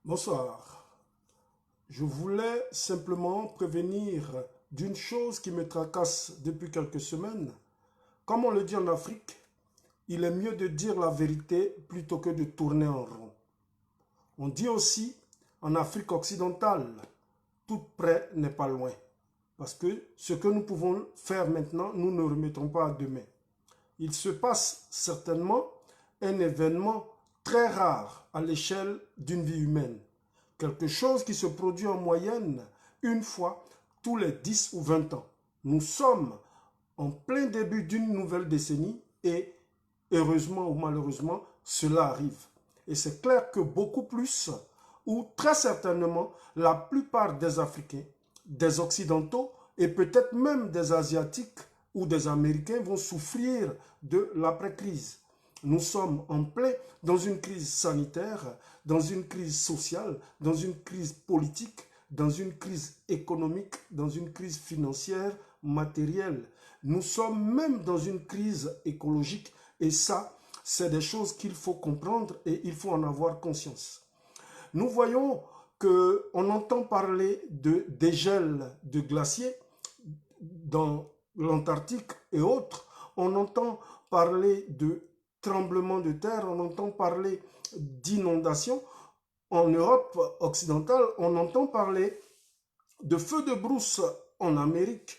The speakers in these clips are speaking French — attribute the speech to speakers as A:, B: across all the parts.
A: Bonsoir. Je voulais simplement prévenir d'une chose qui me tracasse depuis quelques semaines. Comme on le dit en Afrique, il est mieux de dire la vérité plutôt que de tourner en rond. On dit aussi en Afrique occidentale, tout près n'est pas loin. Parce que ce que nous pouvons faire maintenant, nous ne remettrons pas à demain. Il se passe certainement un événement très rare à l'échelle d'une vie humaine. Quelque chose qui se produit en moyenne une fois tous les 10 ou 20 ans. Nous sommes en plein début d'une nouvelle décennie et heureusement ou malheureusement, cela arrive. Et c'est clair que beaucoup plus, ou très certainement la plupart des Africains, des Occidentaux et peut-être même des Asiatiques ou des Américains vont souffrir de l'après-crise. Nous sommes en plein dans une crise sanitaire, dans une crise sociale, dans une crise politique, dans une crise économique, dans une crise financière, matérielle. Nous sommes même dans une crise écologique et ça, c'est des choses qu'il faut comprendre et il faut en avoir conscience. Nous voyons qu'on entend parler de dégel de glaciers dans l'Antarctique et autres. On entend parler de tremblements de terre, on entend parler d'inondations. En Europe occidentale, on entend parler de feux de brousse en Amérique.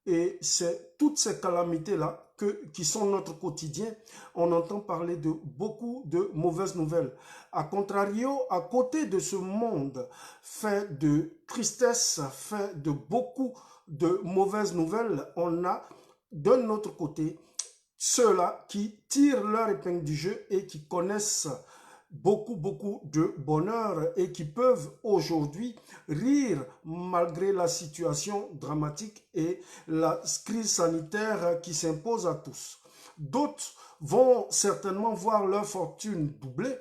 A: Et c'est toutes ces calamités-là qui sont notre quotidien. On entend parler de beaucoup de mauvaises nouvelles. A contrario, à côté de ce monde fait de tristesse, fait de beaucoup de mauvaises nouvelles, on a d'un autre côté ceux-là qui tirent leur épingle du jeu et qui connaissent beaucoup de bonheur et qui peuvent aujourd'hui rire malgré la situation dramatique et la crise sanitaire qui s'impose à tous. D'autres vont certainement voir leur fortune doubler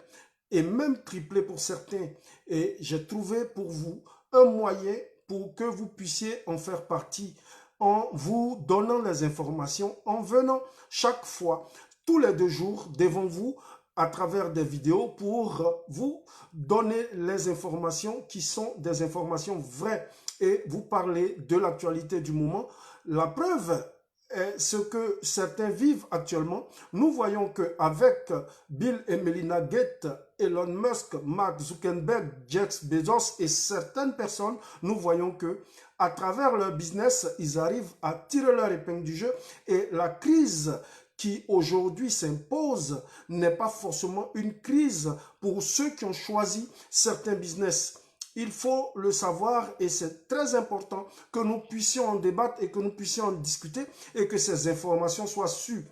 A: et même tripler pour certains. Et j'ai trouvé pour vous un moyen pour que vous puissiez en faire partie en vous donnant les informations, en venant chaque fois, tous les 2 jours, devant vous, à travers des vidéos pour vous donner les informations qui sont des informations vraies et vous parler de l'actualité du moment. La preuve est ce que certains vivent actuellement. Nous voyons qu'avec Bill et Melinda Gates, Elon Musk, Mark Zuckerberg, Jeff Bezos et certaines personnes, nous voyons que à travers leur business, ils arrivent à tirer leur épingle du jeu et la crise qui aujourd'hui s'impose n'est pas forcément une crise pour ceux qui ont choisi certains business. Il faut le savoir et c'est très important que nous puissions en débattre et que nous puissions en discuter et que ces informations soient sues.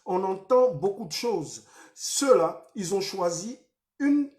A: On entend beaucoup de choses. Ceux-là, ils ont choisi une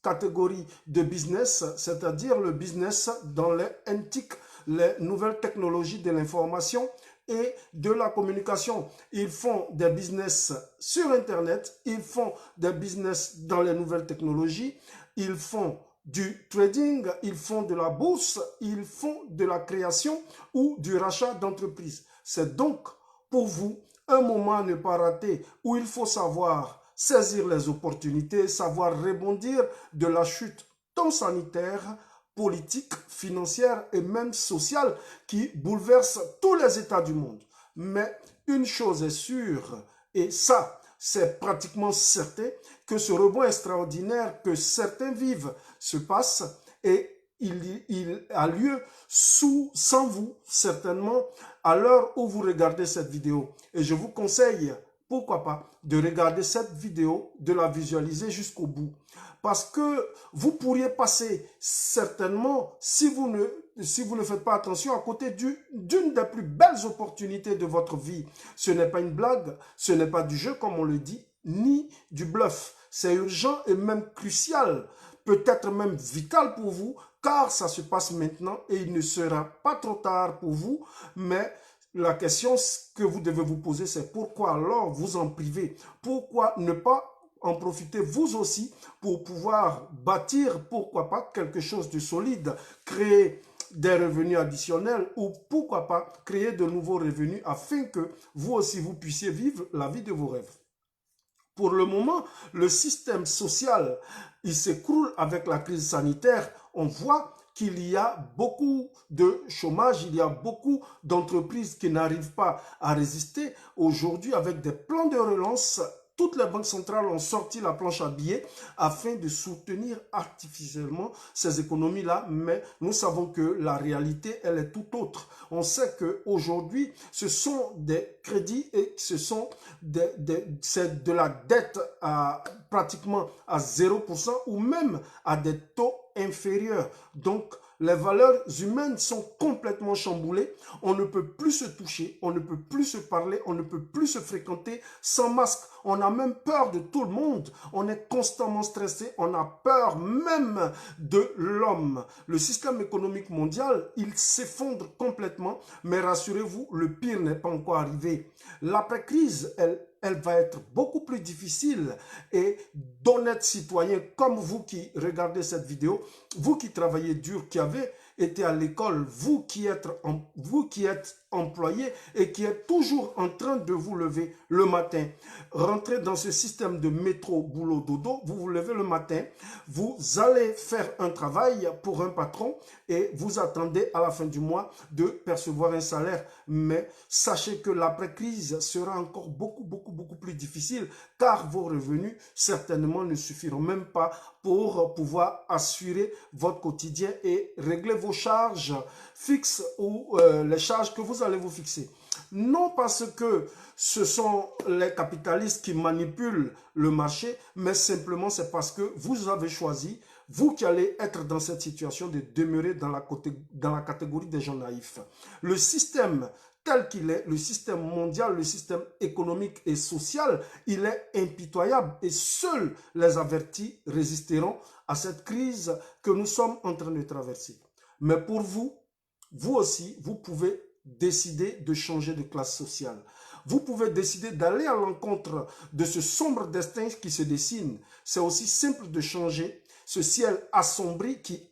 A: catégorie de business, c'est-à-dire le business dans les NTIC, les nouvelles technologies de l'information et de la communication. Ils font des business sur Internet, ils font des business dans les nouvelles technologies, ils font du trading, ils font de la bourse, ils font de la création ou du rachat d'entreprises. C'est donc pour vous un moment à ne pas rater où il faut savoir saisir les opportunités, savoir rebondir de la chute tant sanitaire, politique, financière et même sociale qui bouleverse tous les États du monde. Mais une chose est sûre, et ça, c'est pratiquement certain, que ce rebond extraordinaire que certains vivent se passe et il a lieu sans vous, certainement, à l'heure où vous regardez cette vidéo. Et je vous conseille, pourquoi pas, de regarder cette vidéo, de la visualiser jusqu'au bout. Parce que vous pourriez passer certainement, si vous ne faites pas attention, à côté d'une des plus belles opportunités de votre vie. Ce n'est pas une blague, ce n'est pas du jeu comme on le dit, ni du bluff. C'est urgent et même crucial, peut-être même vital pour vous, car ça se passe maintenant et il ne sera pas trop tard pour vous, mais la question que vous devez vous poser, c'est pourquoi alors vous en privez? Pourquoi ne pas en profiter vous aussi pour pouvoir bâtir, pourquoi pas, quelque chose de solide, créer des revenus additionnels ou pourquoi pas créer de nouveaux revenus afin que vous aussi vous puissiez vivre la vie de vos rêves. Pour le moment, le système social, il s'écroule avec la crise sanitaire. On voit qu'il y a beaucoup de chômage, il y a beaucoup d'entreprises qui n'arrivent pas à résister. Aujourd'hui, avec des plans de relance, toutes les banques centrales ont sorti la planche à billets afin de soutenir artificiellement ces économies-là, mais nous savons que la réalité, elle est tout autre. On sait qu'aujourd'hui, ce sont des crédits et ce sont c'est de la dette pratiquement à 0% ou même à des taux inférieurs. Donc, les valeurs humaines sont complètement chamboulées. On ne peut plus se toucher, on ne peut plus se parler, on ne peut plus se fréquenter sans masque. On a même peur de tout le monde. On est constamment stressé. On a peur même de l'homme. Le système économique mondial, il s'effondre complètement. Mais rassurez-vous, le pire n'est pas encore arrivé. L'après-crise, elle va être beaucoup plus difficile et d'honnêtes citoyens comme vous qui regardez cette vidéo, vous qui travaillez dur, qui avez été à l'école, vous qui êtes employé et qui êtes toujours en train de vous lever le matin, rentrez dans ce système de métro, boulot, dodo, vous vous levez le matin, vous allez faire un travail pour un patron et vous attendez à la fin du mois de percevoir un salaire. Mais sachez que l'après-crise sera encore beaucoup plus difficile car vos revenus certainement ne suffiront même pas pour pouvoir assurer votre quotidien et régler vos charges fixes ou les charges que vous allez vous fixer. Non parce que ce sont les capitalistes qui manipulent le marché, mais simplement c'est parce que vous avez choisi, vous qui allez être dans cette situation, de demeurer dans la catégorie des gens naïfs. Le système tel qu'il est, le système mondial, le système économique et social, il est impitoyable et seuls les avertis résisteront à cette crise que nous sommes en train de traverser. Mais pour vous, vous aussi, vous pouvez décider de changer de classe sociale. Vous pouvez décider d'aller à l'encontre de ce sombre destin qui se dessine. C'est aussi simple de changer ce ciel assombri qui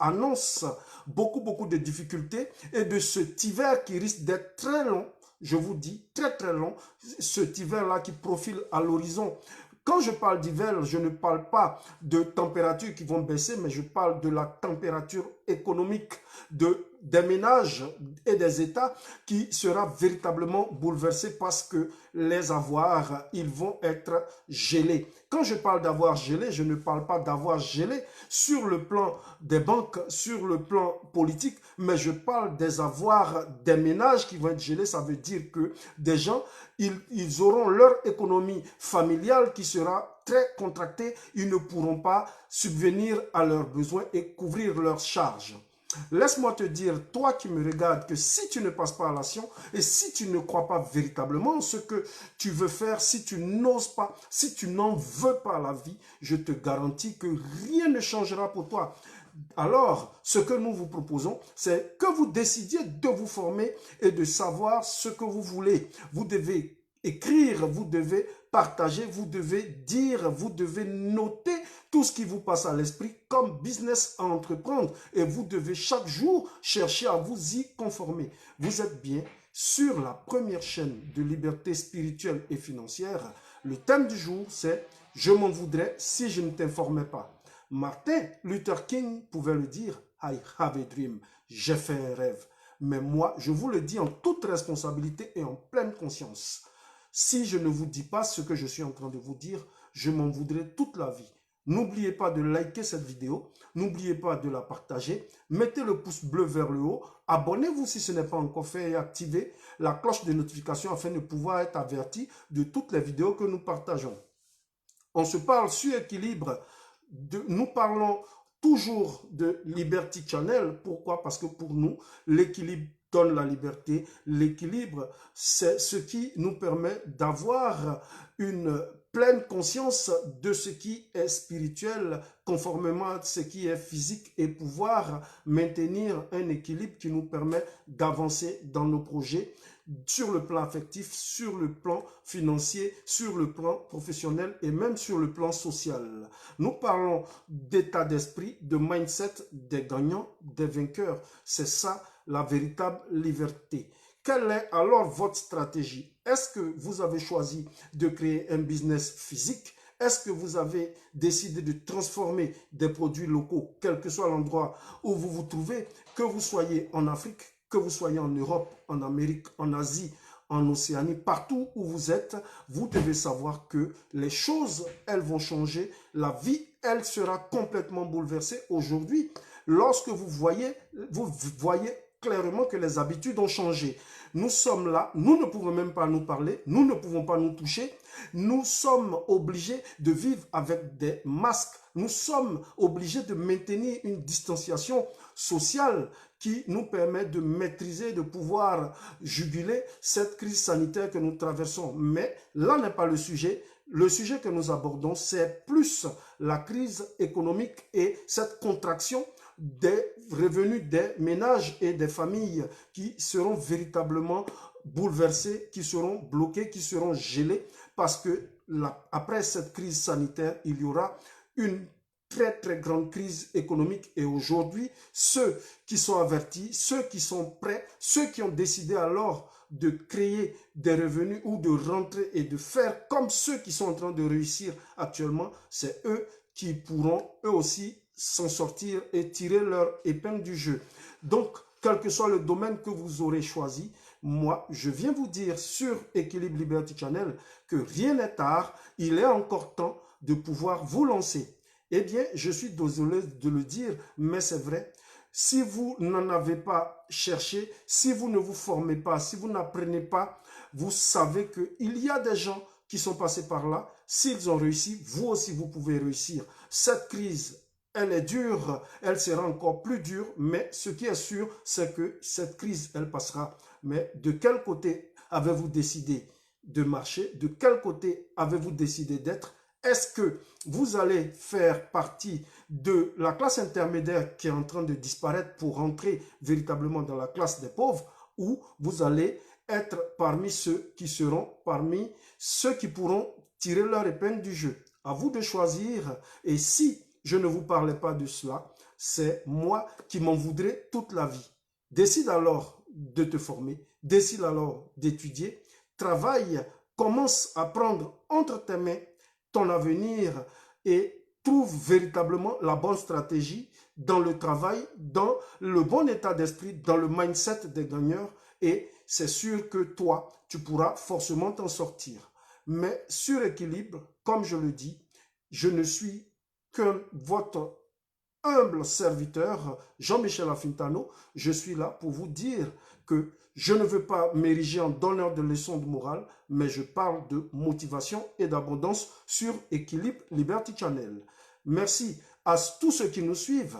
A: annonce beaucoup de difficultés et de cet hiver qui risque d'être très long, je vous dis très long, cet hiver-là qui profile à l'horizon. Quand je parle d'hiver, je ne parle pas de températures qui vont baisser, mais je parle de la température économique des ménages et des États qui sera véritablement bouleversée parce que les avoirs, ils vont être gelés. Quand je parle d'avoir gelé, je ne parle pas d'avoir gelé sur le plan des banques, sur le plan politique, mais je parle des avoirs des ménages qui vont être gelés. Ça veut dire que des gens, ils auront leur économie familiale qui sera très contractée. Ils ne pourront pas subvenir à leurs besoins et couvrir leurs charges. Laisse-moi te dire, toi qui me regardes, que si tu ne passes pas à l'action et si tu ne crois pas véritablement ce que tu veux faire, si tu n'oses pas, si tu n'en veux pas à la vie, je te garantis que rien ne changera pour toi. Alors, ce que nous vous proposons, c'est que vous décidiez de vous former et de savoir ce que vous voulez. Vous devez écrire, vous devez partager, vous devez dire, vous devez noter tout ce qui vous passe à l'esprit comme business à entreprendre et vous devez chaque jour chercher à vous y conformer. Vous êtes bien sur la première chaîne de liberté spirituelle et financière. Le thème du jour, c'est « Je m'en voudrais si je ne t'informais pas ». Martin Luther King pouvait le dire « I have a dream », j'ai fait un rêve. Mais moi, je vous le dis en toute responsabilité et en pleine conscience. Si je ne vous dis pas ce que je suis en train de vous dire, je m'en voudrais toute la vie. N'oubliez pas de liker cette vidéo, n'oubliez pas de la partager, mettez le pouce bleu vers le haut, abonnez-vous si ce n'est pas encore fait et activez la cloche de notification afin de pouvoir être averti de toutes les vidéos que nous partageons. On se parle sur Équilibre, nous parlons toujours de Liberty Channel. Pourquoi? Parce que pour nous, l'équilibre donne la liberté. L'équilibre, c'est ce qui nous permet d'avoir une pleine conscience de ce qui est spirituel, conformément à ce qui est physique et pouvoir maintenir un équilibre qui nous permet d'avancer dans nos projets sur le plan affectif, sur le plan financier, sur le plan professionnel et même sur le plan social. Nous parlons d'état d'esprit, de mindset des gagnants, des vainqueurs. C'est ça la véritable liberté. Quelle est alors votre stratégie? Est-ce que vous avez choisi de créer un business physique? Est-ce que vous avez décidé de transformer des produits locaux, quel que soit l'endroit où vous vous trouvez, que vous soyez en Afrique, que vous soyez en Europe, en Amérique, en Asie, en Océanie, partout où vous êtes, vous devez savoir que les choses, elles vont changer. La vie, elle sera complètement bouleversée. Aujourd'hui, lorsque vous voyez clairement que les habitudes ont changé. Nous sommes là, nous ne pouvons même pas nous parler, nous ne pouvons pas nous toucher, nous sommes obligés de vivre avec des masques, nous sommes obligés de maintenir une distanciation sociale qui nous permet de maîtriser, de pouvoir juguler cette crise sanitaire que nous traversons. Mais là n'est pas le sujet. Le sujet que nous abordons, c'est plus la crise économique et cette contraction des revenus des ménages et des familles qui seront véritablement bouleversés, qui seront bloqués, qui seront gelés parce que après cette crise sanitaire, il y aura une très grande crise économique et aujourd'hui, ceux qui sont avertis, ceux qui sont prêts, ceux qui ont décidé alors de créer des revenus ou de rentrer et de faire comme ceux qui sont en train de réussir actuellement, c'est eux qui pourront eux aussi s'en sortir et tirer leur épingle du jeu. Donc, quel que soit le domaine que vous aurez choisi, moi, je viens vous dire sur Equilibre Liberty Channel que rien n'est tard, il est encore temps de pouvoir vous lancer. Eh bien, je suis désolé de le dire, mais c'est vrai. Si vous n'en avez pas cherché, si vous ne vous formez pas, si vous n'apprenez pas, vous savez qu'il y a des gens qui sont passés par là. S'ils ont réussi, vous aussi, vous pouvez réussir. Cette crise, elle est dure, elle sera encore plus dure, mais ce qui est sûr, c'est que cette crise, elle passera. Mais de quel côté avez-vous décidé de marcher? De quel côté avez-vous décidé d'être? Est-ce que vous allez faire partie de la classe intermédiaire qui est en train de disparaître pour rentrer véritablement dans la classe des pauvres ou vous allez être parmi ceux qui seront parmi ceux qui pourront tirer leur épingle du jeu? À vous de choisir. Et si je ne vous parlais pas de cela, c'est moi qui m'en voudrais toute la vie. Décide alors de te former, décide alors d'étudier, travaille, commence à prendre entre tes mains ton avenir et trouve véritablement la bonne stratégie dans le travail, dans le bon état d'esprit, dans le mindset des gagneurs et c'est sûr que toi, tu pourras forcément t'en sortir. Mais sur Équilibre, comme je le dis, je ne suis que votre humble serviteur, Jean-Michel Afintano. Je suis là pour vous dire que je ne veux pas m'ériger en donneur de leçons de morale, mais je parle de motivation et d'abondance sur Équilibre Liberty Channel. Merci à tous ceux qui nous suivent.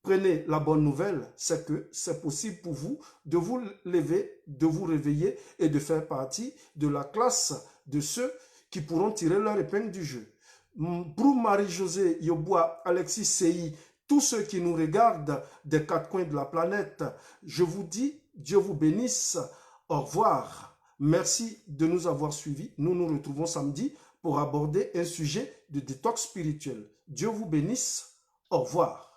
A: Prenez la bonne nouvelle, c'est que c'est possible pour vous de vous lever, de vous réveiller et de faire partie de la classe de ceux qui pourront tirer leur épingle du jeu. Brou Marie-Josée Yobois, Alexis Seyi, tous ceux qui nous regardent des quatre coins de la planète, je vous dis, Dieu vous bénisse, au revoir. Merci de nous avoir suivis. Nous nous retrouvons samedi pour aborder un sujet de détox spirituel. Dieu vous bénisse, au revoir.